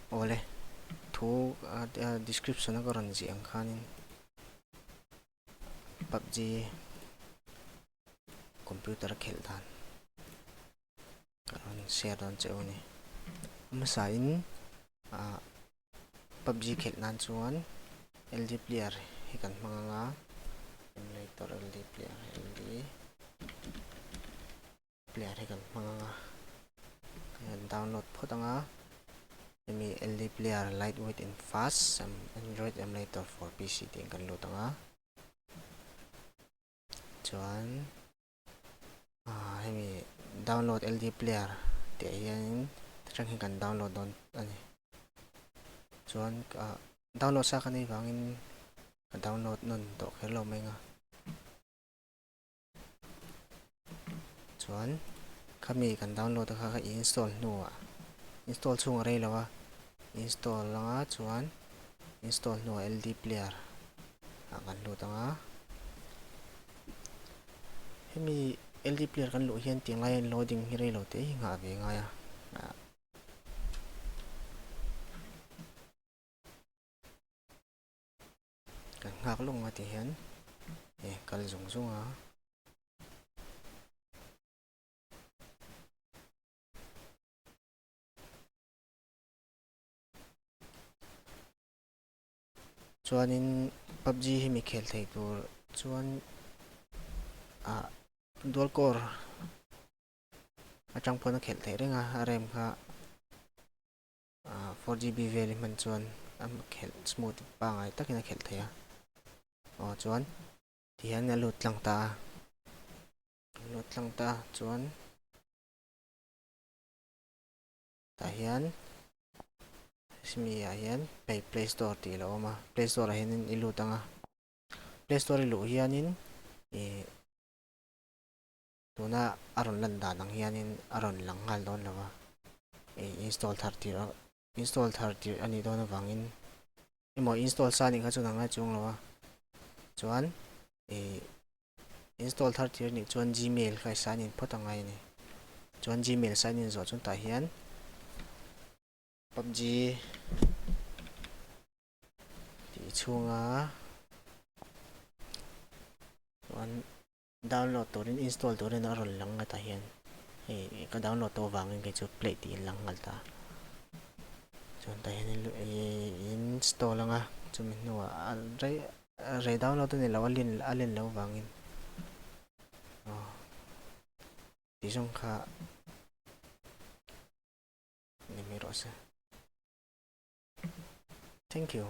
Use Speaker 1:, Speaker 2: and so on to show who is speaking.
Speaker 1: ole thu description na karon ji ang khanin PUBG computer khel dan karon share don cheuni masain PUBG khel nan chuan LD player hikan manga emulator LD player hikan manga download photanga emi LD player lightweight and fast Android emulator for PC ting kan lutanga chuan emi download LD player te hian trang hikan download don ani chuan download sa kanai wangin download nun to khelo menga chuan kami kan download ka install nuwa install chung rei lawa install langa chuan install nuwa LD player kan lutanga hemi LD player kan lu hian ting lai loading hi rei lo te nga ve nga ya kan ngak long ati hian kal zung zunga chuanin PUBG hemi khel thei tur chuan dual core atang phone khel thei renga RAM kha 4GB value man chuan khel smooth pa ngai takina khel theya chuan tihan na lut lang ta chuan ta hian simi hian Play Store ti lo ma Play Store hian ilutanga Play Store lu hianin tuna aron lan da nang hianin aron lang ngal don lawa install 30 ani don wangin emo install sa ni kha chu nanga chung lawa chuan install 30 ni chuan Gmail khai sanin photangai ni chuan Gmail sign in zo chun ta hian PUBG ti chunga chuan download turin install turin aron lang ta hian ka download to wangin ke chu play ti lang ngal ta chuan ta hian install langa chumi nuwa re download ni lo alin lo wangin ti jong kha ni mi ro sa thank you